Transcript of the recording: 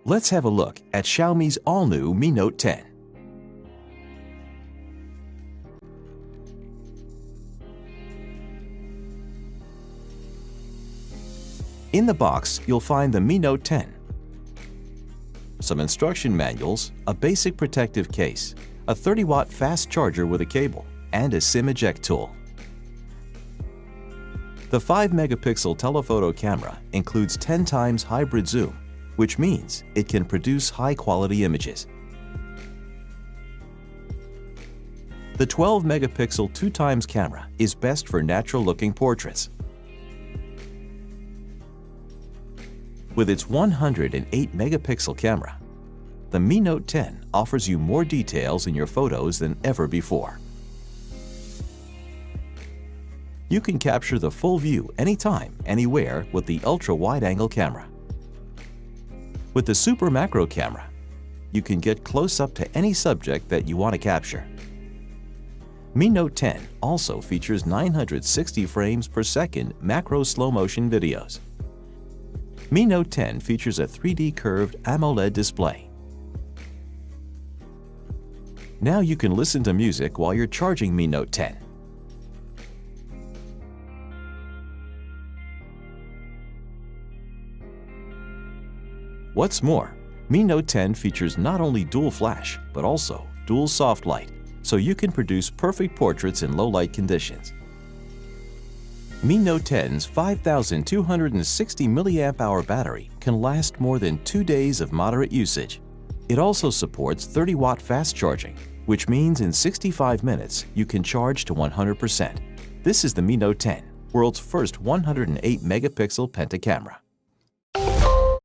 Let's have a look at Xiaomi's all-new Mi Note 10. In the box, you'll find the Mi Note 10, some instruction manuals, a basic protective case, a 30-watt fast charger with a cable, and a SIM eject tool. The 5-megapixel telephoto camera includes 10 times hybrid zoom, which means it can produce high-quality images. The 12-megapixel 2x camera is best for natural-looking portraits. With its 108-megapixel camera, the Mi Note 10 offers you more details in your photos than ever before. You can capture the full view anytime, anywhere with the ultra-wide-angle camera. With the Super Macro camera, you can get close up to any subject that you want to capture. Mi Note 10 also features 960 frames per second macro slow-motion videos. Mi Note 10 features a 3D curved AMOLED display. Now you can listen to music while you're charging Mi Note 10. What's more, Mi Note 10 features not only dual flash, but also dual soft light, so you can produce perfect portraits in low-light conditions. Mi Note 10's 5,260 mAh battery can last more than 2 days of moderate usage. It also supports 30-watt fast charging, which means in 65 minutes you can charge to 100%. This is the Mi Note 10, world's first 108-megapixel pentacamera.